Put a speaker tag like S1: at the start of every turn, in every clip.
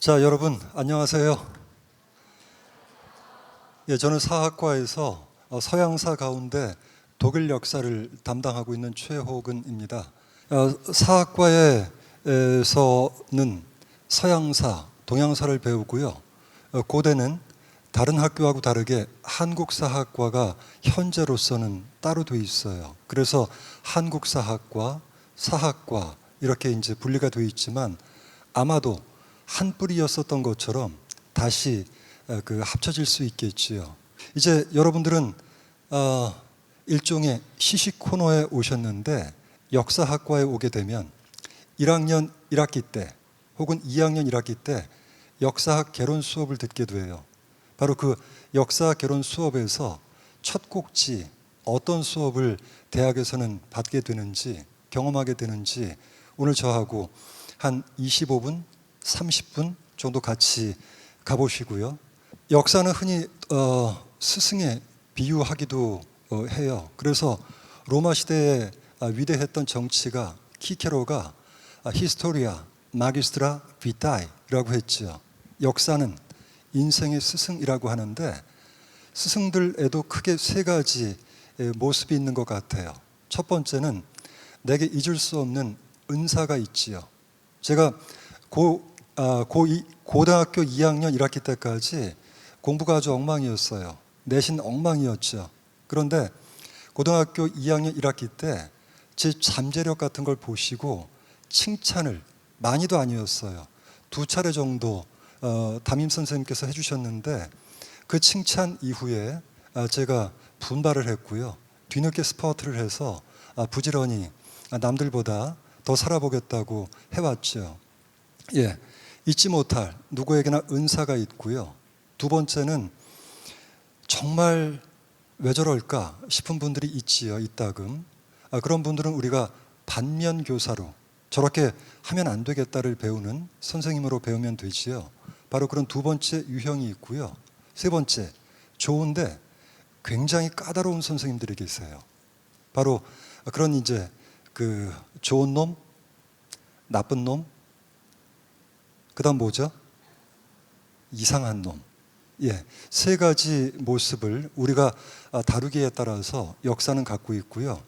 S1: 자, 여러분 안녕하세요. 예, 저는 사학과에서 서양사 가운데 독일 역사를 담당하고 있는 최호근입니다. 사학과에서는 서양사, 동양사를 배우고요. 고대는 다른 학교하고 다르게 한국사학과가 현재로서는 따로 돼 있어요. 그래서 한국사학과, 사학과 이렇게 이제 분리가 돼 있지만 아마도 한 뿌리였었던 것처럼 다시 합쳐질 수 있겠지요. 이제 여러분들은 일종의 시식 코너에 오셨는데 역사학과에 오게 되면 1학년 1학기 때 혹은 2학년 1학기 때 역사학 개론 수업을 듣게 돼요. 바로 그 역사 개론 수업에서 첫 곡지 어떤 수업을 대학에서는 받게 되는지 경험하게 되는지 오늘 저하고 한 25분, 30분 정도 같이 가보시고요. 역사는 흔히 스승에 비유하기도 해요. 그래서 로마 시대에 위대했던 정치가 키케로가 히스토리아 마기스트라 비타이라고 했죠. 역사는 인생의 스승이라고 하는데 스승들에도 크게 세 가지 모습이 있는 것 같아요. 첫 번째는 내게 잊을 수 없는 은사가 있지요. 제가 고등학교 2학년 1학기 때까지 공부가 아주 엉망이었어요. 내신 엉망이었죠. 그런데 고등학교 2학년 1학기 때 제 잠재력 같은 걸 보시고 칭찬을 많이도 아니었어요. 2차례 정도 담임 선생님께서 해주셨는데 그 칭찬 이후에 제가 분발을 했고요. 뒤늦게 스파우트를 해서 부지런히 남들보다 더 살아보겠다고 해왔죠. 예, 잊지 못할 누구에게나 은사가 있고요. 두 번째는 정말 왜 저럴까 싶은 분들이 있지요. 이따금. 그런 분들은 우리가 반면교사로 저렇게 하면 안 되겠다를 배우는 선생님으로 배우면 되지요. 바로 그런 두 번째 유형이 있고요. 세 번째, 좋은데 굉장히 까다로운 선생님들이 계세요. 바로 그런 이제 그 좋은 놈, 나쁜 놈, 그다음 뭐죠? 이상한 놈. 예, 세 가지 모습을 우리가 다루기에 따라서 역사는 갖고 있고요.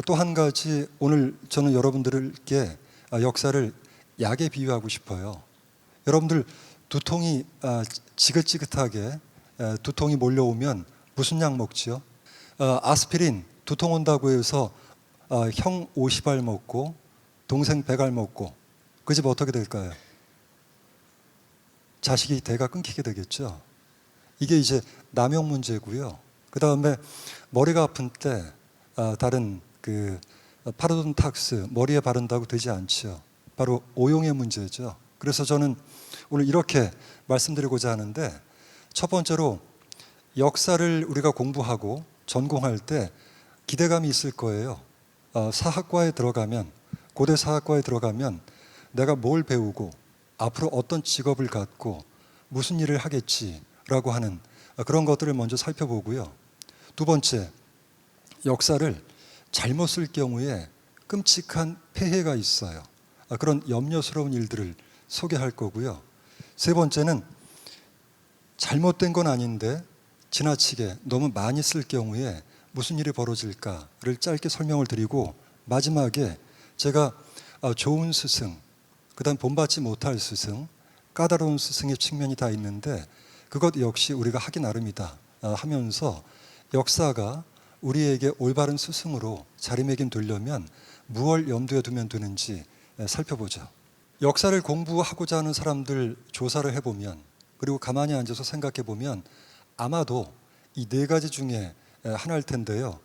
S1: 또 한 가지 오늘 저는 여러분들께 역사를 약에 비유하고 싶어요. 여러분들 두통이 지긋지긋하게 두통이 몰려오면 무슨 약 먹지요? 아스피린 두통 온다고 해서 형 50알 먹고 동생 100알 먹고 그 집 어떻게 될까요? 자식이 대가 끊기게 되겠죠. 이게 이제 남용 문제고요. 그 다음에 머리가 아픈 때 다른 그 파로돈탁스 머리에 바른다고 되지 않죠. 바로 오용의 문제죠. 그래서 저는 오늘 이렇게 말씀드리고자 하는데 첫 번째로 역사를 우리가 공부하고 전공할 때 기대감이 있을 거예요. 사학과에 들어가면 고대 사학과에 들어가면 내가 뭘 배우고 앞으로 어떤 직업을 갖고 무슨 일을 하겠지라고 하는 그런 것들을 먼저 살펴보고요. 두 번째, 역사를 잘못 쓸 경우에 끔찍한 폐해가 있어요. 그런 염려스러운 일들을 소개할 거고요. 세 번째는 잘못된 건 아닌데 지나치게 너무 많이 쓸 경우에 무슨 일이 벌어질까를 짧게 설명을 드리고 마지막에 제가 좋은 스승, 그다음 본받지 못할 스승, 까다로운 스승의 측면이 다 있는데 그것 역시 우리가 하기 나름이다 하면서 역사가 우리에게 올바른 스승으로 자리매김되려면 무엇을 염두에 두면 되는지 살펴보죠. 역사를 공부하고자 하는 사람들 조사를 해보면 그리고 가만히 앉아서 생각해 보면 아마도 이 네 가지 중에 하나일 텐데요.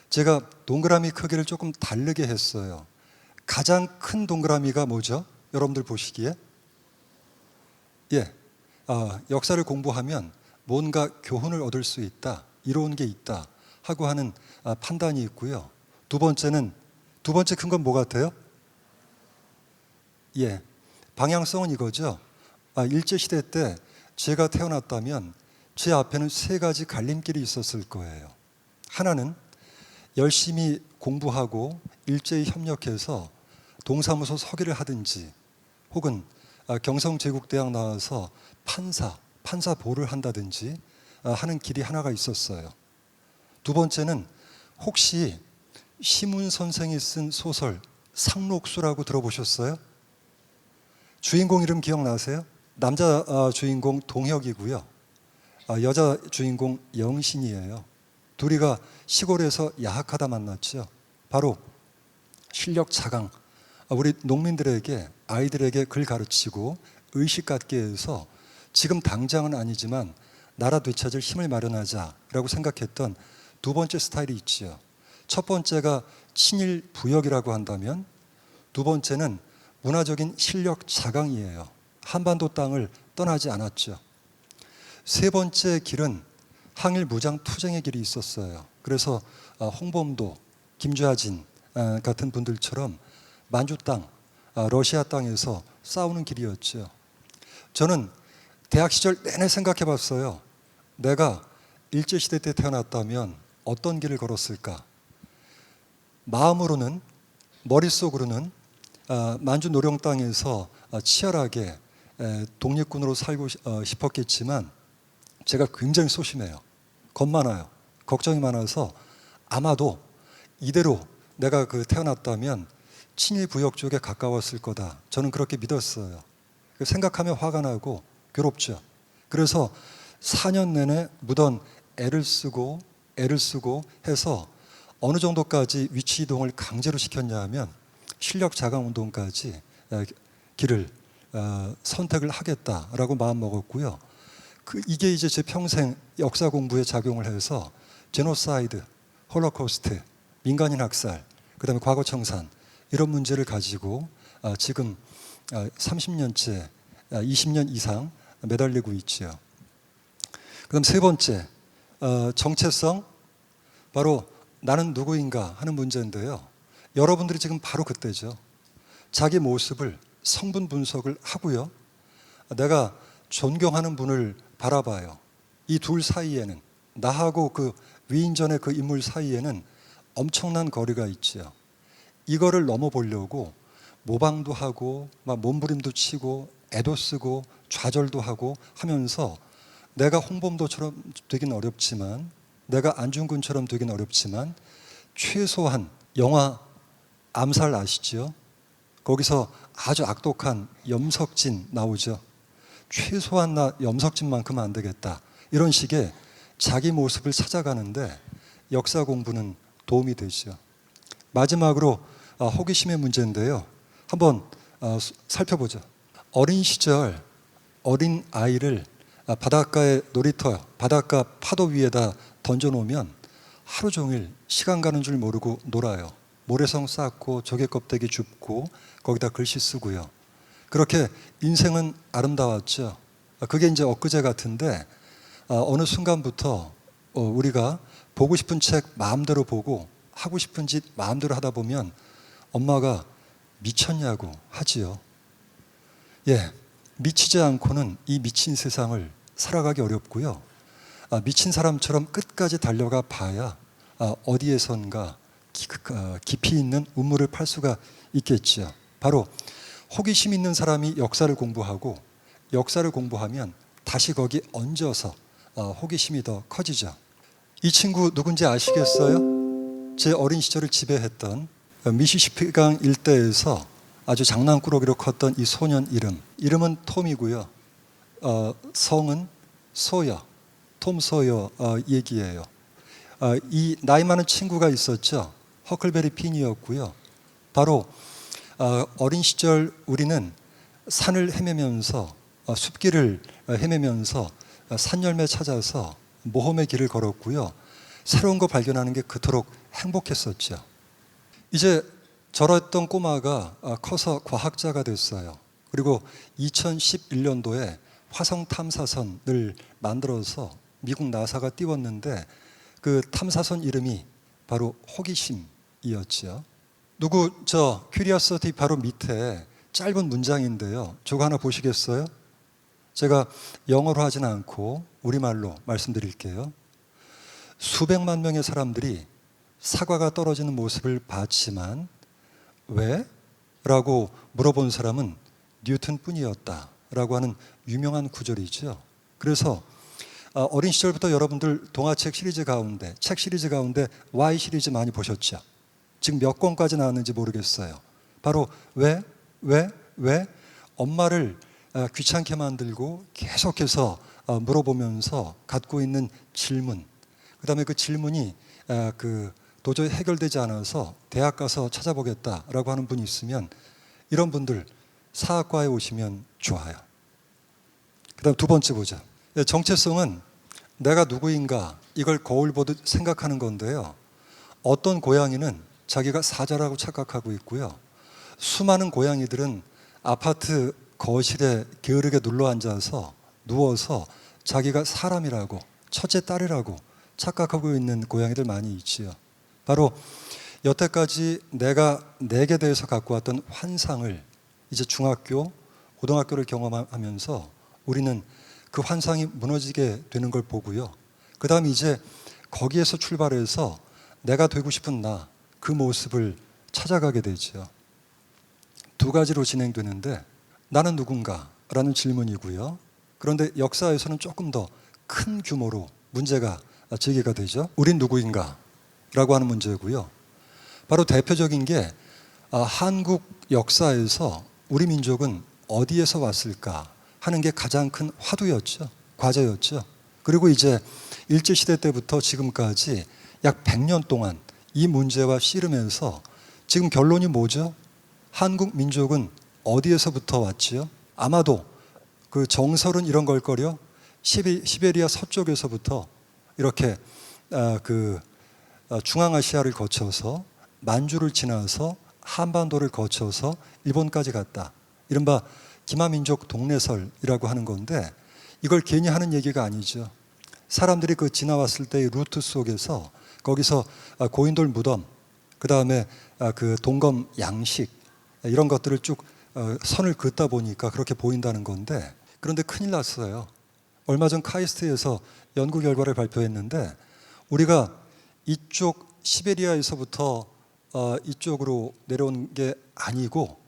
S1: 제가 동그라미 크기를 조금 다르게 했어요. 가장 큰 동그라미가 뭐죠? 여러분들 보시기에 역사를 공부하면 뭔가 교훈을 얻을 수 있다, 이로운 게 있다 하고 하는 판단이 있고요. 두 번째 큰 건 뭐 같아요? 방향성은 이거죠. 일제시대 때 제가 태어났다면 제 앞에는 세 가지 갈림길이 있었을 거예요. 하나는 열심히 공부하고 일제히 협력해서 동사무소 서기를 하든지 혹은 경성제국대학 나와서 판사 보를 한다든지 하는 길이 하나가 있었어요. 두 번째는 혹시 시문 선생이 쓴 소설 상록수라고 들어보셨어요? 주인공 이름 기억나세요? 남자 주인공 동혁이고요. 여자 주인공 영신이에요. 둘이가 시골에서 야학하다 만났죠. 바로 실력 자강, 우리 농민들에게 아이들에게 글 가르치고 의식 갖게 해서 지금 당장은 아니지만 나라 되찾을 힘을 마련하자라고 생각했던 두 번째 스타일이 있지요. 첫 번째가 친일 부역이라고 한다면 두 번째는 문화적인 실력 자강이에요. 한반도 땅을 떠나지 않았죠. 세 번째 길은 항일 무장 투쟁의 길이 있었어요. 그래서 홍범도, 김좌진 같은 분들처럼 만주 땅, 러시아 땅에서 싸우는 길이었죠. 저는 대학 시절 내내 생각해 봤어요. 내가 일제시대 때 태어났다면 어떤 길을 걸었을까? 마음으로는, 머릿속으로는 만주 노령 땅에서 치열하게 독립군으로 살고 싶었겠지만 제가 굉장히 소심해요. 겁 많아요. 걱정이 많아서 아마도 이대로 내가 태어났다면 친일 부역 쪽에 가까웠을 거다. 저는 그렇게 믿었어요. 생각하면 화가 나고 괴롭죠. 그래서 4년 내내 무던 애를 쓰고 해서 어느 정도까지 위치 이동을 강제로 시켰냐 하면 실력 자강 운동까지 길을 선택을 하겠다라고 마음 먹었고요. 이게 이제 제 평생 역사 공부에 작용을 해서 제노사이드, 홀로코스트, 민간인 학살, 그다음에 과거 청산 이런 문제를 가지고 지금 30년째, 20년 이상 매달리고 있죠. 그다음 세 번째, 정체성, 바로 나는 누구인가 하는 문제인데요. 여러분들이 지금 바로 그때죠. 자기 모습을 성분 분석을 하고요. 내가 존경하는 분을 바라봐요. 이 둘 사이에는, 나하고 그 위인전의 그 인물 사이에는 엄청난 거리가 있죠. 이거를 넘어보려고 모방도 하고 막 몸부림도 치고 애도 쓰고 좌절도 하고 하면서 내가 홍범도처럼 되긴 어렵지만, 내가 안중근처럼 되긴 어렵지만 최소한 영화 암살 아시죠? 거기서 아주 악독한 염석진 나오죠. 최소한 나 염석진만큼은 안 되겠다. 이런 식의 자기 모습을 찾아가는데 역사 공부는 도움이 되죠. 마지막으로 호기심의 문제인데요. 한번 살펴보죠. 어린 시절 어린 아이를 바닷가의 놀이터, 바닷가 파도 위에다 던져놓으면 하루 종일 시간 가는 줄 모르고 놀아요. 모래성 쌓고 조개 껍데기 줍고 거기다 글씨 쓰고요. 그렇게 인생은 아름다웠죠. 그게 이제 엊그제 같은데 어느 순간부터 우리가 보고 싶은 책 마음대로 보고 하고 싶은 짓 마음대로 하다 보면 엄마가 미쳤냐고 하지요. 예, 미치지 않고는 이 미친 세상을 살아가기 어렵고요. 미친 사람처럼 끝까지 달려가 봐야 어디에선가 깊이 있는 우물을 팔 수가 있겠죠. 바로 호기심 있는 사람이 역사를 공부하고 역사를 공부하면 다시 거기 얹어서 호기심이 더 커지죠. 이 친구 누군지 아시겠어요? 제 어린 시절을 지배했던 미시시피강 일대에서 아주 장난꾸러기로 컸던 이 소년 이름은 톰이고요. 성은 소여, 톰 소여 얘기예요. 이 나이 많은 친구가 있었죠. 허클베리 핀이었고요. 바로 어린 시절 우리는 산을 헤매면서 숲길을 헤매면서 산열매 찾아서 모험의 길을 걸었고요. 새로운 거 발견하는 게 그토록 행복했었죠. 이제 저랬던 꼬마가 커서 과학자가 됐어요. 그리고 2011년도에 화성 탐사선을 만들어서 미국 나사가 띄웠는데 그 탐사선 이름이 바로 호기심이었죠. 큐리어시티 바로 밑에 짧은 문장인데요. 저거 하나 보시겠어요? 제가 영어로 하진 않고 우리말로 말씀드릴게요. 수백만 명의 사람들이 사과가 떨어지는 모습을 봤지만 왜? 라고 물어본 사람은 뉴턴뿐이었다라고 하는 유명한 구절이죠. 그래서 어린 시절부터 여러분들 동화책 시리즈 가운데, 책 시리즈 가운데 Y 시리즈 많이 보셨죠? 지금 몇 권까지 나왔는지 모르겠어요. 바로 왜? 엄마를 귀찮게 만들고 계속해서 물어보면서 갖고 있는 질문, 그 다음에 그 질문이 도저히 해결되지 않아서 대학 가서 찾아보겠다라고 하는 분이 있으면 이런 분들 사학과에 오시면 좋아요. 그 다음 두 번째 보죠. 정체성은 내가 누구인가 이걸 거울 보듯 생각하는 건데요. 어떤 고양이는 자기가 사자라고 착각하고 있고요. 수많은 고양이들은 아파트 거실에 게으르게 눌러앉아서 누워서 자기가 사람이라고, 첫째 딸이라고 착각하고 있는 고양이들 많이 있지요. 바로 여태까지 내가 내게 대해서 갖고 왔던 환상을 이제 중학교, 고등학교를 경험하면서 우리는 그 환상이 무너지게 되는 걸 보고요. 그 다음 이제 거기에서 출발해서 내가 되고 싶은 나, 그 모습을 찾아가게 되죠. 두 가지로 진행되는데 나는 누군가? 라는 질문이고요. 그런데 역사에서는 조금 더 큰 규모로 문제가 제기가 되죠. 우린 누구인가? 라고 하는 문제고요. 바로 대표적인 게 한국 역사에서 우리 민족은 어디에서 왔을까 하는 게 가장 큰 화두였죠. 과제였죠. 그리고 이제 일제시대 때부터 지금까지 약 100년 동안 이 문제와 씨름해서 지금 결론이 뭐죠? 한국 민족은 어디에서부터 왔지요? 아마도 그 정설은 이런 걸 거려 시베리아 서쪽에서부터 이렇게 중앙아시아를 거쳐서 만주를 지나서 한반도를 거쳐서 일본까지 갔다. 이른바 기마민족 동래설이라고 하는 건데 이걸 괜히 하는 얘기가 아니죠. 사람들이 그 지나왔을 때의 루트 속에서 거기서 고인돌 무덤, 그 다음에 그 동검 양식 이런 것들을 쭉 선을 긋다 보니까 그렇게 보인다는 건데 그런데 큰일 났어요. 얼마 전 카이스트에서 연구 결과를 발표했는데 우리가 이쪽 시베리아에서부터 이쪽으로 내려온 게 아니고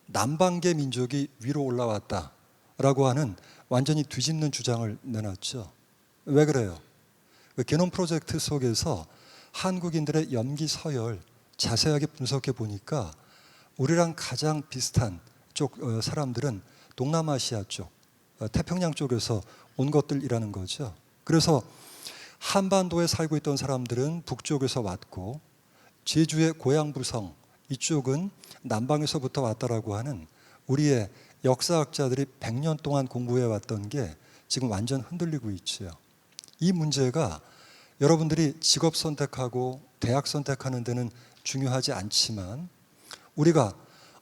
S1: 남방계 민족이 위로 올라왔다라고 하는 완전히 뒤집는 주장을 내놨죠. 왜 그래요? 그 게놈 프로젝트 속에서 한국인들의 염기 서열 자세하게 분석해 보니까 우리랑 가장 비슷한 쪽 사람들은 동남아시아 쪽, 태평양 쪽에서 온 것들이라는 거죠. 그래서 한반도에 살고 있던 사람들은 북쪽에서 왔고 제주의 고향부성 이쪽은 남방에서부터 왔다라고 하는 우리의 역사학자들이 100년 동안 공부해 왔던 게 지금 완전 흔들리고 있죠. 이 문제가 여러분들이 직업 선택하고 대학 선택하는 데는 중요하지 않지만 우리가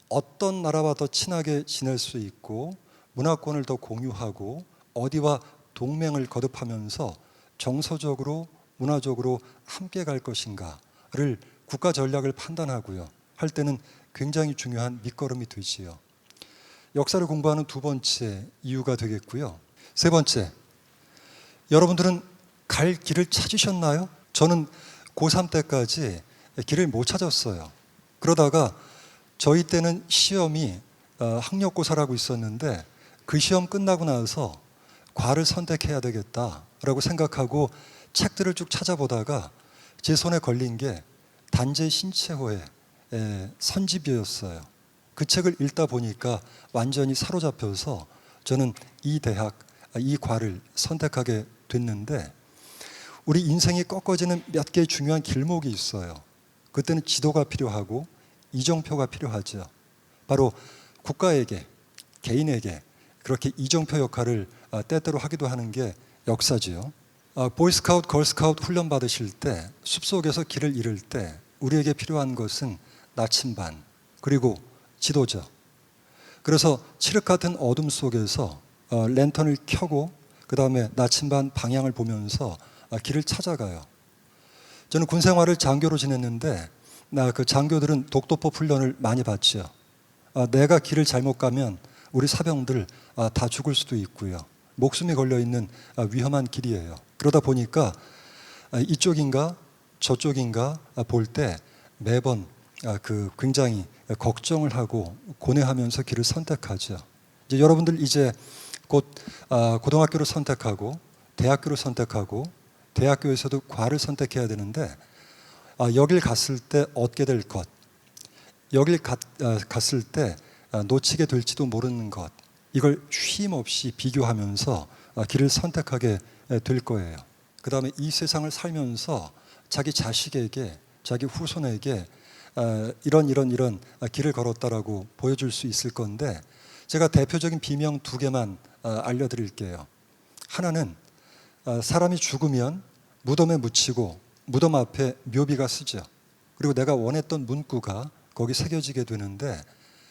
S1: 어떤 나라와 더 친하게 지낼 수 있고 문화권을 더 공유하고 어디와 동맹을 거듭하면서 정서적으로 문화적으로 함께 갈 것인가를 국가 전략을 판단하고요. 할 때는 굉장히 중요한 밑거름이 되지요. 역사를 공부하는 두 번째 이유가 되겠고요. 세 번째, 여러분들은 갈 길을 찾으셨나요? 저는 고3 때까지 길을 못 찾았어요. 그러다가 저희 때는 시험이 학력고사라고 있었는데 그 시험 끝나고 나서 과를 선택해야 되겠다라고 생각하고 책들을 쭉 찾아보다가 제 손에 걸린 게 단재 신채호의 선집이었어요. 그 책을 읽다 보니까 완전히 사로잡혀서 저는 이 대학, 이 과를 선택하게 됐는데 우리 인생이 꺾어지는 몇 개의 중요한 길목이 있어요. 그때는 지도가 필요하고 이정표가 필요하죠. 바로 국가에게, 개인에게 그렇게 이정표 역할을 때때로 하기도 하는 게 역사지요. 보이스카우트, 걸스카우트 훈련 받으실 때 숲속에서 길을 잃을 때 우리에게 필요한 것은 나침반 그리고 지도죠. 그래서 칠흑 같은 어둠 속에서 랜턴을 켜고 그 다음에 나침반 방향을 보면서 길을 찾아가요. 저는 군 생활을 장교로 지냈는데 그 장교들은 독도법 훈련을 많이 받죠. 내가 길을 잘못 가면 우리 사병들 다 죽을 수도 있고요. 목숨이 걸려있는 위험한 길이에요. 그러다 보니까 이쪽인가 저쪽인가 볼 때 매번 굉장히 걱정을 하고 고뇌하면서 길을 선택하죠. 이제 여러분들 이제 곧 고등학교를 선택하고 대학교를 선택하고 대학교에서도 과를 선택해야 되는데 여길 갔을 때 얻게 될 것, 여길 갔을 때 놓치게 될지도 모르는 것, 이걸 쉼 없이 비교하면서 길을 선택하게 될 거예요. 그 다음에 이 세상을 살면서 자기 자식에게, 자기 후손에게 이런 길을 걸었다라고 보여줄 수 있을 건데, 제가 대표적인 비명 2개만 알려드릴게요. 하나는 사람이 죽으면 무덤에 묻히고 무덤 앞에 묘비가 쓰죠. 그리고 내가 원했던 문구가 거기 새겨지게 되는데,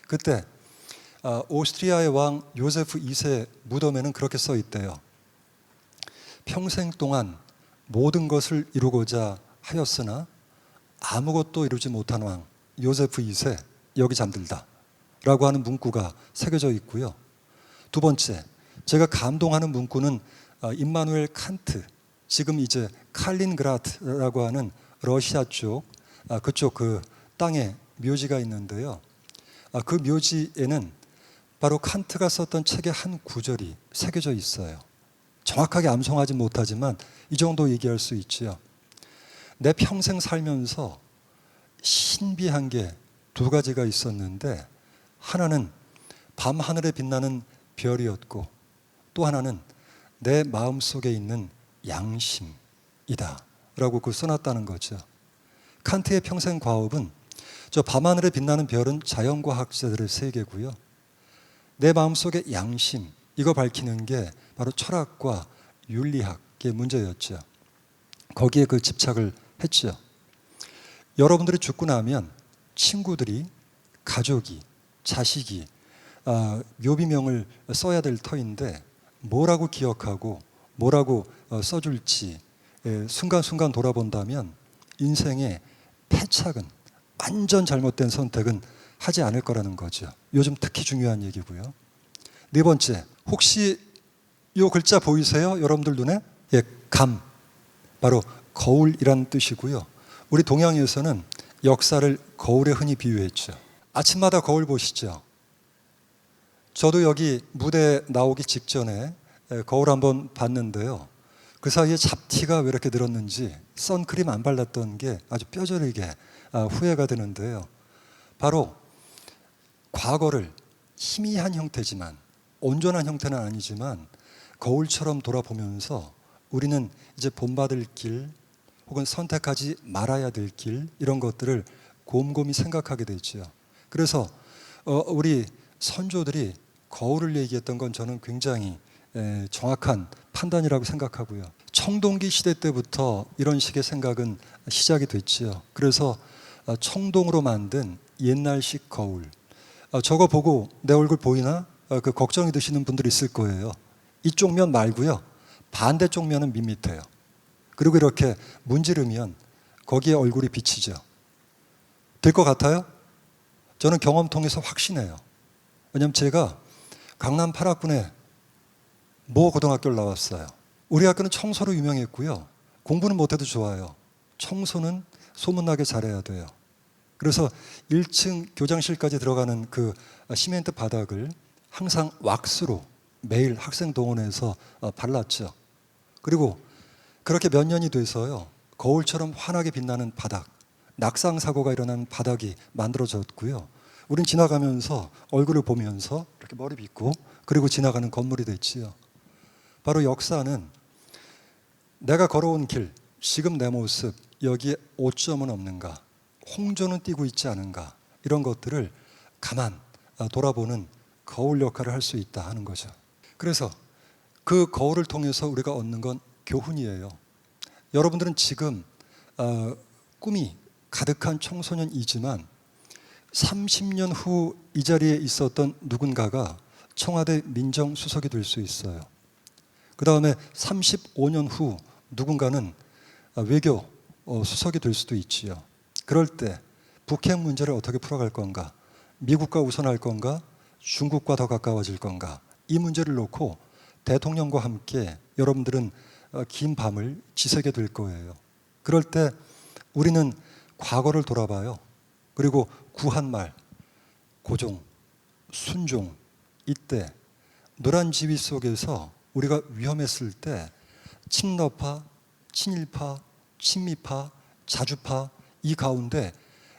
S1: 그때 오스트리아의 왕 요세프 2세 무덤에는 그렇게 써 있대요. 평생 동안 모든 것을 이루고자 하였으나 아무것도 이루지 못한 왕 요세프 2세 여기 잠들다 라고 하는 문구가 새겨져 있고요. 2번째, 제가 감동하는 문구는 임마누엘 칸트, 지금 이제 칼린그라드라고 하는 러시아 쪽 그쪽 그 땅에 묘지가 있는데요. 그 묘지에는 바로 칸트가 썼던 책의 한 구절이 새겨져 있어요. 정확하게 암송하지 못하지만 이 정도 얘기할 수 있지요. 내 평생 살면서 신비한 게 2가지가 있었는데, 하나는 밤하늘에 빛나는 별이었고 또 하나는 내 마음속에 있는 양심이다 라고 그 써놨다는 거죠. 칸트의 평생 과업은 저 밤하늘에 빛나는 별은 자연과학자들의 세계고요. 내 마음속의 양심, 이거 밝히는 게 바로 철학과 윤리학의 문제였죠. 거기에 그 집착을 했죠. 여러분들이 죽고 나면 친구들이, 가족이, 자식이 묘비명을 써야 될 터인데 뭐라고 기억하고 뭐라고 써줄지 순간순간 돌아본다면 인생의 패착은, 완전 잘못된 선택은 하지 않을 거라는 거죠. 요즘 특히 중요한 얘기고요. 4번째, 혹시 이 글자 보이세요? 여러분들 눈에? 예, 감, 바로 거울이라는 뜻이고요. 우리 동양에서는 역사를 거울에 흔히 비유했죠. 아침마다 거울 보시죠. 저도 여기 무대 나오기 직전에 거울 한번 봤는데요. 그 사이에 잡티가 왜 이렇게 늘었는지 선크림 안 발랐던 게 아주 뼈저리게 후회가 되는데요. 바로 과거를 희미한 형태지만, 온전한 형태는 아니지만 거울처럼 돌아보면서 우리는 이제 본받을 길 혹은 선택하지 말아야 될 길, 이런 것들을 곰곰이 생각하게 되죠. 그래서 우리 선조들이 거울을 얘기했던 건 저는 굉장히 정확한 판단이라고 생각하고요. 청동기 시대 때부터 이런 식의 생각은 시작이 됐지요. 그래서 청동으로 만든 옛날식 거울, 저거 보고 내 얼굴 보이나? 그 걱정이 드시는 분들이 있을 거예요. 이쪽 면 말고요, 반대쪽 면은 밋밋해요. 그리고 이렇게 문지르면 거기에 얼굴이 비치죠. 될 것 같아요? 저는 경험 통해서 확신해요. 왜냐하면 제가 강남 8학군에 모 고등학교를 나왔어요. 우리 학교는 청소로 유명했고요. 공부는 못해도 좋아요. 청소는 소문나게 잘해야 돼요. 그래서 1층 교장실까지 들어가는 그 시멘트 바닥을 항상 왁스로 매일 학생 동원해서 발랐죠. 그리고 그렇게 몇 년이 돼서요, 거울처럼 환하게 빛나는 바닥, 낙상 사고가 일어나는 바닥이 만들어졌고요. 우린 지나가면서 얼굴을 보면서 이렇게 머리 빗고 그리고 지나가는 건물이 됐지요. 바로 역사는 내가 걸어온 길, 지금 내 모습, 여기에 오점은 없는가, 홍조는 띄고 있지 않은가, 이런 것들을 가만 돌아보는 거울 역할을 할 수 있다 하는 거죠. 그래서 그 거울을 통해서 우리가 얻는 건 교훈이에요. 여러분들은 지금 꿈이 가득한 청소년이지만 30년 후 이 자리에 있었던 누군가가 청와대 민정수석이 될 수 있어요. 그 다음에 35년 후 누군가는 외교 수석이 될 수도 있지요. 그럴 때 북핵 문제를 어떻게 풀어갈 건가, 미국과 우선할 건가, 중국과 더 가까워질 건가, 이 문제를 놓고 대통령과 함께 여러분들은 긴 밤을 지새게 될 거예요. 그럴 때 우리는 과거를 돌아봐요. 그리고 구한말, 고종, 순종, 이때 노란 지위 속에서 우리가 위험했을 때 친러파, 친일파, 친미파, 자주파 이 가운데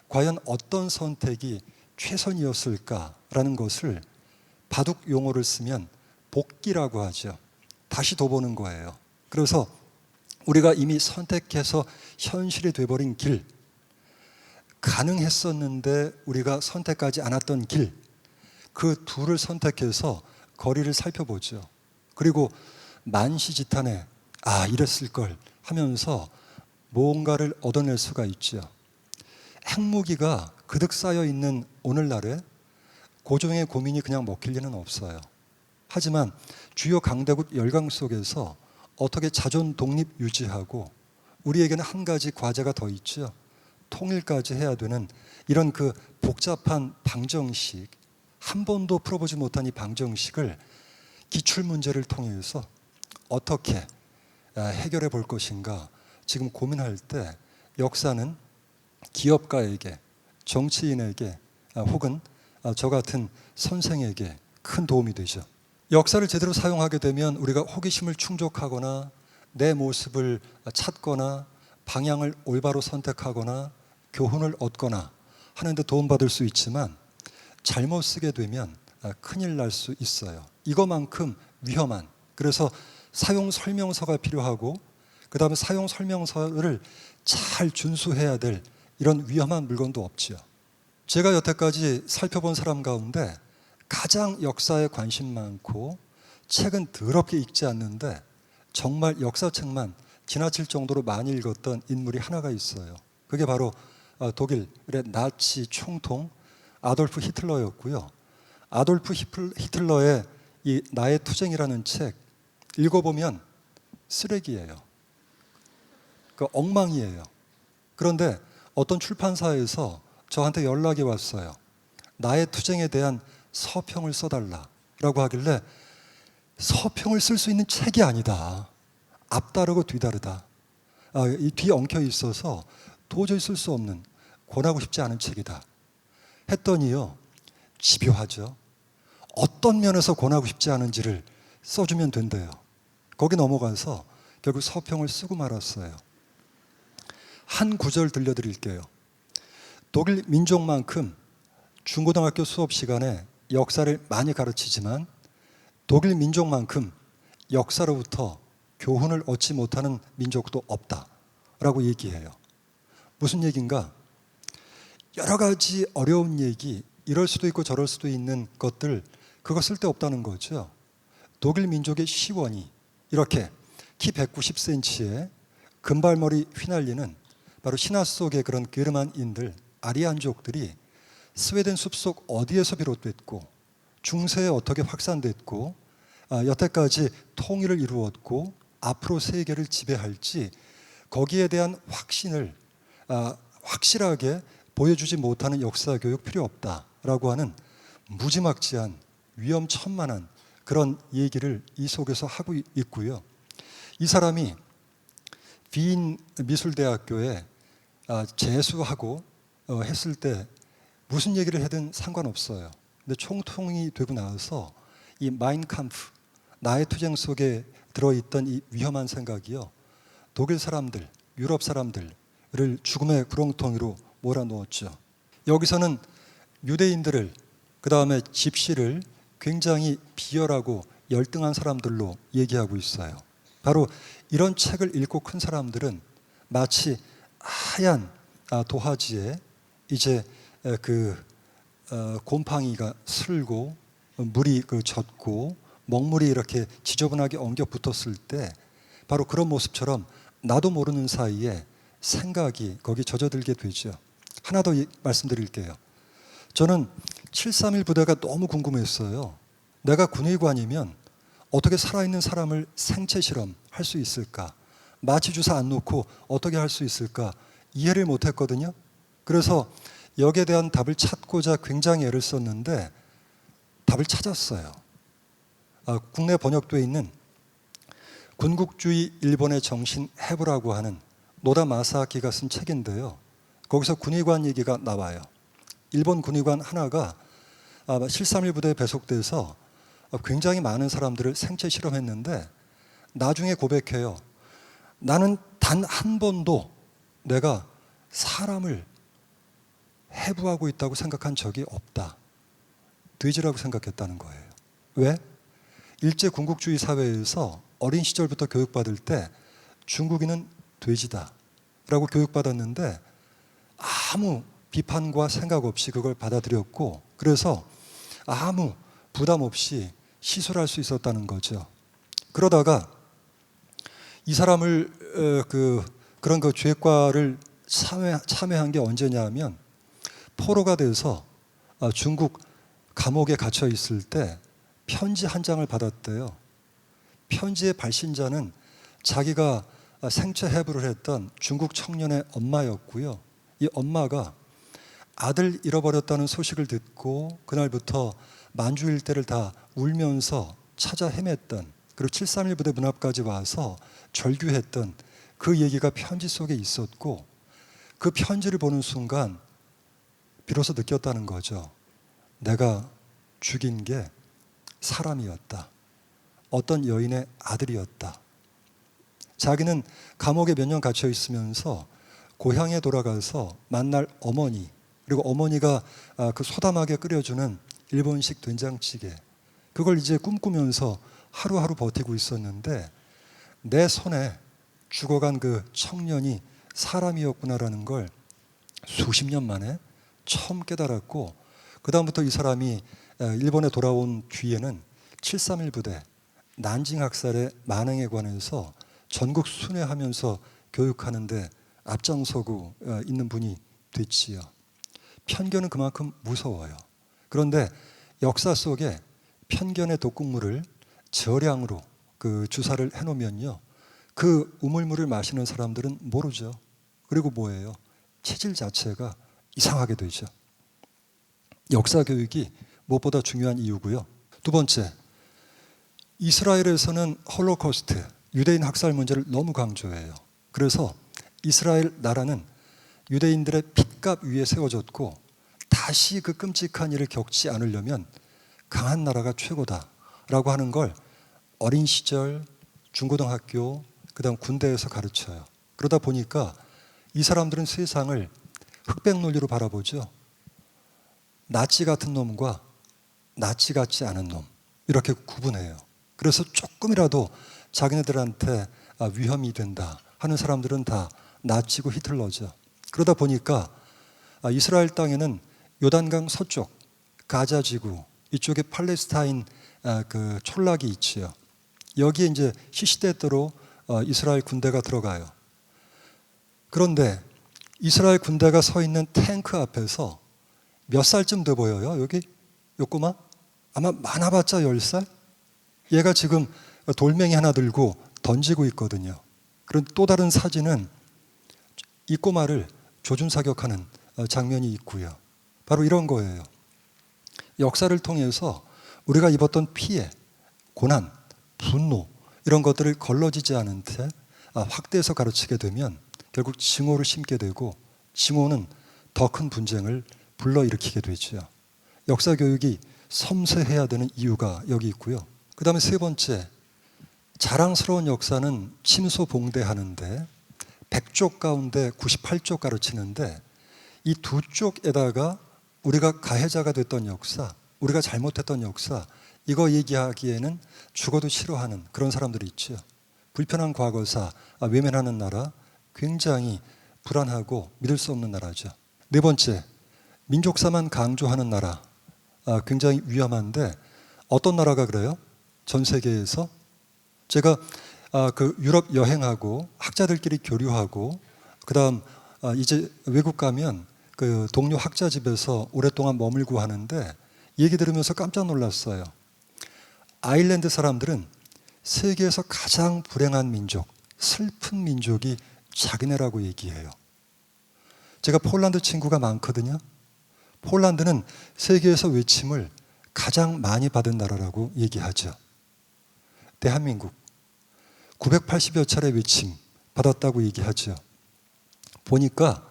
S1: 과연 어떤 선택이 최선이었을까라는 것을 바둑 용어를 쓰면 복기라고 하죠. 다시 둬보는 거예요. 그래서 우리가 이미 선택해서 현실이 돼버린 길, 가능했었는데 우리가 선택하지 않았던 길, 그 둘을 선택해서 거리를 살펴보죠. 그리고 만시지탄에 이랬을 걸 하면서 뭔가를 얻어낼 수가 있죠. 핵무기가 그득 쌓여 있는 오늘날에 고종의 고민이 그냥 먹힐 리는 없어요. 하지만 주요 강대국 열강 속에서 어떻게 자존 독립 유지하고 우리에게는 한 가지 과제가 더 있죠. 통일까지 해야 되는 이런 그 복잡한 방정식, 한 번도 풀어보지 못한 이 방정식을 기출문제를 통해서 어떻게 해결해 볼 것인가 지금 고민할 때 역사는 기업가에게, 정치인에게 혹은 저 같은 선생에게 큰 도움이 되죠. 역사를 제대로 사용하게 되면 우리가 호기심을 충족하거나 내 모습을 찾거나 방향을 올바로 선택하거나 교훈을 얻거나 하는데 도움받을 수 있지만 잘못 쓰게 되면 큰일 날 수 있어요. 이거만큼 위험한, 그래서 사용 설명서가 필요하고 그 다음에 사용 설명서를 잘 준수해야 될 이런 위험한 물건도 없죠. 제가 여태까지 살펴본 사람 가운데 가장 역사에 관심 많고 책은 더럽게 읽지 않는데 정말 역사책만 지나칠 정도로 많이 읽었던 인물이 하나가 있어요. 그게 바로 독일의 나치 총통 아돌프 히틀러였고요. 아돌프 히틀러의 이 나의 투쟁이라는 책 읽어보면 쓰레기예요. 그 엉망이에요. 그런데 어떤 출판사에서 저한테 연락이 왔어요. 나의 투쟁에 대한 서평을 써달라라고 하길래 서평을 쓸 수 있는 책이 아니다. 앞다르고 뒤다르다. 이 뒤 엉켜 있어서 도저히 쓸 수 없는, 권하고 싶지 않은 책이다. 했더니요, 집요하죠. 어떤 면에서 권하고 싶지 않은지를 써주면 된대요. 거기 넘어가서 결국 서평을 쓰고 말았어요. 한 구절 들려드릴게요. 독일 민족만큼 중고등학교 수업 시간에 역사를 많이 가르치지만 독일 민족만큼 역사로부터 교훈을 얻지 못하는 민족도 없다라고 얘기해요. 무슨 얘기인가? 여러 가지 어려운 얘기, 이럴 수도 있고 저럴 수도 있는 것들, 그거 쓸데없다는 거죠. 독일 민족의 시원이 이렇게 키 190cm에 금발머리 휘날리는 바로 신화 속의 그런 게르만인들, 아리안족들이 스웨덴 숲속 어디에서 비롯됐고 중세에 어떻게 확산됐고 여태까지 통일을 이루었고 앞으로 세계를 지배할지 거기에 대한 확신을 확실하게 보여주지 못하는 역사 교육 필요 없다라고 하는 무지막지한 위험천만한 그런 얘기를 이 속에서 하고 있고요. 이 사람이 비인 미술대학교에 재수하고 했을 때 무슨 얘기를 하든 상관없어요. 근데 총통이 되고 나서 이 마인캄프, 나의 투쟁 속에 들어있던 이 위험한 생각이요, 독일 사람들, 유럽 사람들을 죽음의 구렁텅이로 몰아넣었죠. 여기서는 유대인들을, 그 다음에 집시를 굉장히 비열하고 열등한 사람들로 얘기하고 있어요. 바로 이런 책을 읽고 큰 사람들은 마치 하얀 도화지에 이제 곰팡이가 슬고 물이 젖고 먹물이 이렇게 지저분하게 엉겨 붙었을 때 바로 그런 모습처럼 나도 모르는 사이에 생각이 거기 젖어들게 되죠. 하나 더 말씀드릴게요. 저는 731 부대가 너무 궁금했어요. 내가 군의관이면 어떻게 살아있는 사람을 생체 실험할 수 있을까? 마취 주사 안 놓고 어떻게 할 수 있을까? 이해를 못했거든요. 그래서 여기에 대한 답을 찾고자 굉장히 애를 썼는데 답을 찾았어요. 국내 번역되어 있는 군국주의 일본의 정신 해부라고 하는 노다 마사키가 쓴 책인데요. 거기서 군의관 얘기가 나와요. 일본 군의관 하나가 731 부대에 배속돼서 굉장히 많은 사람들을 생체 실험했는데 나중에 고백해요. 나는 단 한 번도 내가 사람을 해부하고 있다고 생각한 적이 없다. 돼지라고 생각했다는 거예요. 왜? 일제 군국주의 사회에서 어린 시절부터 교육받을 때 중국인은 돼지다 라고 교육받았는데 아무 비판과 생각 없이 그걸 받아들였고, 그래서 아무 부담 없이 시술할 수 있었다는 거죠. 그러다가 이 사람을 그런 그 죄과를 참여한 게 언제냐 하면 포로가 돼서 중국 감옥에 갇혀 있을 때 편지 한 장을 받았대요. 편지의 발신자는 자기가 생체 해부를 했던 중국 청년의 엄마였고요. 이 엄마가 아들 잃어버렸다는 소식을 듣고 그날부터 만주일대를 다 울면서 찾아 헤맸던, 그리고 731 부대 문 앞까지 와서 절규했던 그 얘기가 편지 속에 있었고, 그 편지를 보는 순간 비로소 느꼈다는 거죠. 내가 죽인 게 사람이었다. 어떤 여인의 아들이었다. 자기는 감옥에 몇 년 갇혀 있으면서 고향에 돌아가서 만날 어머니, 그리고 어머니가 그 소담하게 끓여주는 일본식 된장찌개, 그걸 이제 꿈꾸면서 하루하루 버티고 있었는데 내 손에 죽어간 그 청년이 사람이었구나라는 걸 수십 년 만에 처음 깨달았고, 그 다음부터 이 사람이 일본에 돌아온 뒤에는 731 부대 난징 학살의 만행에 관해서 전국 순회하면서 교육하는데 앞장서고 있는 분이 됐지요. 편견은 그만큼 무서워요. 그런데 역사 속에 편견의 독극물을 저량으로 그 주사를 해놓으면요, 그 우물물을 마시는 사람들은 모르죠. 그리고 뭐예요? 체질 자체가 이상하게 되죠. 역사 교육이 무엇보다 중요한 이유고요. 두 번째, 이스라엘에서는 홀로코스트, 유대인 학살 문제를 너무 강조해요. 그래서 이스라엘 나라는 유대인들의 핏값 위에 세워졌고 다시 그 끔찍한 일을 겪지 않으려면 강한 나라가 최고다라고 하는 걸 어린 시절, 중고등학교, 그다음 군대에서 가르쳐요. 그러다 보니까 이 사람들은 세상을 흑백 논리로 바라보죠. 나치 같은 놈과 나치 같지 않은 놈, 이렇게 구분해요. 그래서 조금이라도 자기네들한테 위험이 된다 하는 사람들은 다 나치고 히틀러죠. 그러다 보니까 이스라엘 땅에는 요단강 서쪽 가자 지구 이쪽에 팔레스타인 그 촌락이 있지요. 여기에 이제 시시때때로 이스라엘 군대가 들어가요. 그런데 이스라엘 군대가 서 있는 탱크 앞에서 몇 살쯤 돼 보여요? 여기 요 꼬마? 아마 많아봤자 10살? 얘가 지금 돌멩이 하나 들고 던지고 있거든요. 그런 또 다른 사진은 이 꼬마를 조준사격하는 장면이 있고요. 바로 이런 거예요. 역사를 통해서 우리가 입었던 피해, 고난, 분노 이런 것들을 걸러지지 않은 채 확대해서 가르치게 되면 결국 증오를 심게 되고 증오는 더 큰 분쟁을 불러일으키게 되죠. 역사 교육이 섬세해야 되는 이유가 여기 있고요. 그 다음에 세 번째, 자랑스러운 역사는 침소봉대하는데 100쪽 가운데 98쪽 가르치는데 이 두 쪽에다가 우리가 가해자가 됐던 역사, 우리가 잘못했던 역사, 이거 얘기하기에는 죽어도 싫어하는 그런 사람들이 있죠. 불편한 과거사, 외면하는 나라, 굉장히 불안하고 믿을 수 없는 나라죠. 네 번째, 민족사만 강조하는 나라, 굉장히 위험한데 어떤 나라가 그래요? 전 세계에서 제가 그 유럽 여행하고 학자들끼리 교류하고 그다음 이제 외국 가면 그 동료 학자 집에서 오랫동안 머물고 하는데 얘기 들으면서 깜짝 놀랐어요. 아일랜드 사람들은 세계에서 가장 불행한 민족, 슬픈 민족이 자기네라고 얘기해요. 제가 폴란드 친구가 많거든요. 폴란드는 세계에서 외침을 가장 많이 받은 나라라고 얘기하죠. 대한민국 980여 차례 외침 받았다고 얘기하죠. 보니까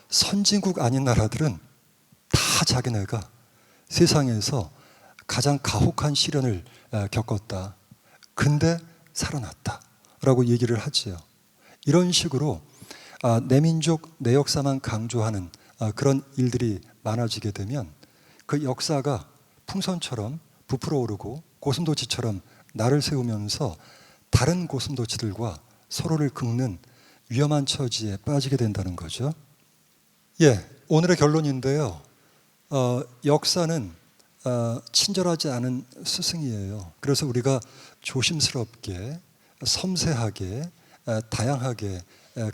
S1: 선진국 아닌 나라들은 다 자기네가 세상에서 가장 가혹한 시련을 겪었다. 근데 살아났다. 라고 얘기를 하지요. 이런 식으로 내 민족, 내 역사만 강조하는 그런 일들이 많아지게 되면 그 역사가 풍선처럼 부풀어 오르고 고슴도치처럼 날을 세우면서 다른 고슴도치들과 서로를 긁는 위험한 처지에 빠지게 된다는 거죠. 예, 오늘의 결론인데요. 역사는 친절하지 않은 스승이에요. 그래서 우리가 조심스럽게, 섬세하게, 다양하게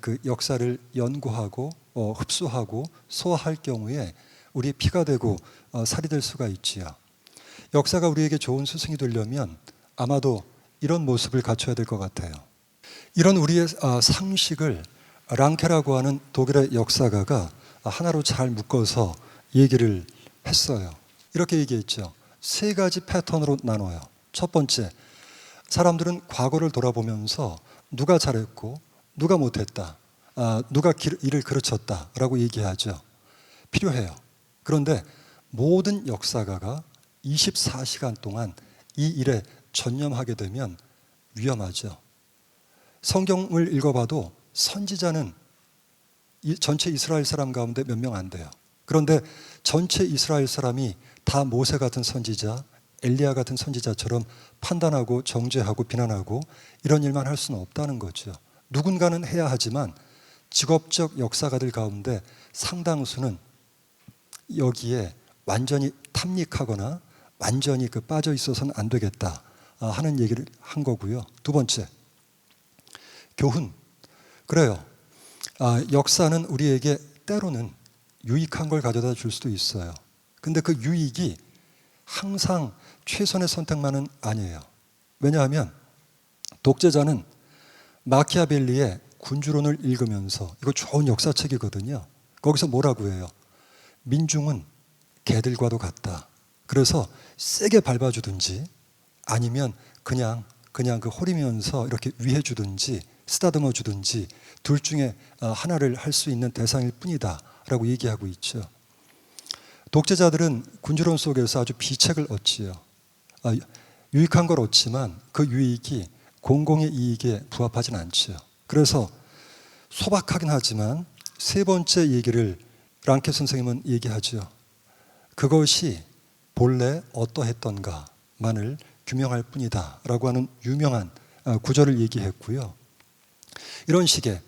S1: 그 역사를 연구하고 흡수하고 소화할 경우에 우리 피가 되고 살이 될 수가 있지요. 역사가 우리에게 좋은 스승이 되려면 아마도 이런 모습을 갖춰야 될 것 같아요. 이런 우리의 상식을 랑케라고 하는 독일의 역사가가 하나로 잘 묶어서 얘기를 했어요. 이렇게 얘기했죠. 세 가지 패턴으로 나눠요. 첫 번째, 사람들은 과거를 돌아보면서 누가 잘했고 누가 못했다, 누가 일을 그르쳤다라고 얘기하죠. 필요해요. 그런데 모든 역사가가 24시간 동안 이 일에 전념하게 되면 위험하죠. 성경을 읽어봐도 선지자는 전체 이스라엘 사람 가운데 몇 명 안 돼요. 그런데 전체 이스라엘 사람이 다 모세 같은 선지자, 엘리야 같은 선지자처럼 판단하고 정죄하고 비난하고 이런 일만 할 수는 없다는 거죠. 누군가는 해야 하지만 직업적 역사가들 가운데 상당수는 여기에 완전히 탐닉하거나 완전히 빠져 있어서는 안 되겠다 하는 얘기를 한 거고요. 두 번째, 교훈. 그래요. 역사는 우리에게 때로는 유익한 걸 가져다 줄 수도 있어요. 근데 그 유익이 항상 최선의 선택만은 아니에요. 왜냐하면 독재자는 마키아벨리의 군주론을 읽으면서, 이거 좋은 역사책이거든요. 거기서 뭐라고 해요? 민중은 개들과도 같다. 그래서 세게 밟아주든지 아니면 그냥 그 호리면서 이렇게 위해주든지 쓰다듬어 주든지 둘 중에 하나를 할 수 있는 대상일 뿐이다 라고 얘기하고 있죠. 독재자들은 군주론 속에서 아주 비책을 얻지요. 유익한 걸 얻지만 그 유익이 공공의 이익에 부합하진 않죠. 그래서 소박하긴 하지만 세 번째 얘기를 랑케 선생님은 얘기하죠. 그것이 본래 어떠했던가만을 규명할 뿐이다 라고 하는 유명한 구절을 얘기했고요. 이런 식의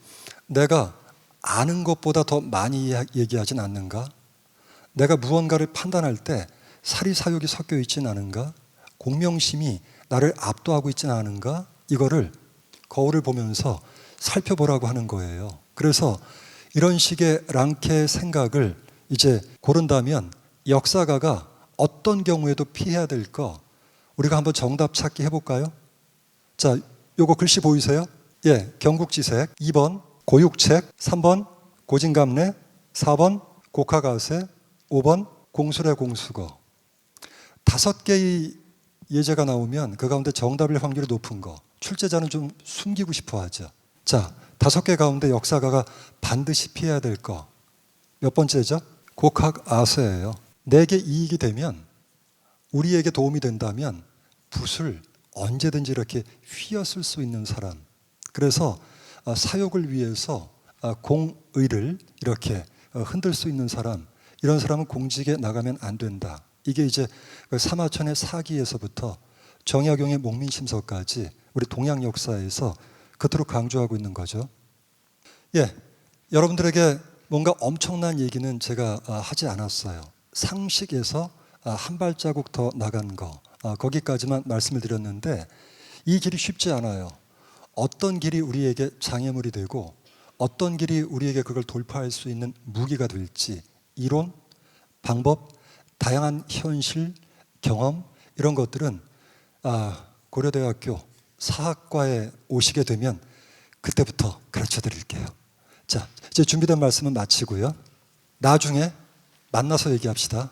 S1: 내가 아는 것보다 더 많이 얘기하진 않는가? 내가 무언가를 판단할 때 사리사욕이 섞여 있지는 않은가? 공명심이 나를 압도하고 있지는 않은가? 이거를 거울을 보면서 살펴보라고 하는 거예요. 그래서 이런 식의 랑케의 생각을 이제 고른다면 역사가가 어떤 경우에도 피해야 될 거 우리가 한번 정답 찾기 해볼까요? 자, 요거 글씨 보이세요? 예, 경국지색. 2번 고육책, 3번 고진감래, 4번 곡화가세, 5번 공술의 공수거. 5개의 예제가 나오면 그 가운데 정답일 확률이 높은 거, 출제자는 좀 숨기고 싶어 하죠. 자, 5개 가운데 역사가가 반드시 피해야 될 거 몇 번째죠? 곡학아세예요. 내게 이익이 되면, 우리에게 도움이 된다면 붓을 언제든지 이렇게 휘었을 수 있는 사람. 그래서 사욕을 위해서 공의를 이렇게 흔들 수 있는 사람, 이런 사람은 공직에 나가면 안 된다. 이게 이제 사마천의 사기에서부터 정약용의 목민심서까지 우리 동양 역사에서 그토록 강조하고 있는 거죠. 예, 여러분들에게 뭔가 엄청난 얘기는 제가 하지 않았어요. 상식에서 한 발자국 더 나간 거, 거기까지만 말씀을 드렸는데 이 길이 쉽지 않아요. 어떤 길이 우리에게 장애물이 되고 어떤 길이 우리에게 그걸 돌파할 수 있는 무기가 될지, 이론, 방법, 다양한 현실, 경험, 이런 것들은 고려대학교 사학과에 오시게 되면 그때부터 가르쳐 드릴게요. 자, 이제 준비된 말씀은 마치고요. 나중에 만나서 얘기합시다.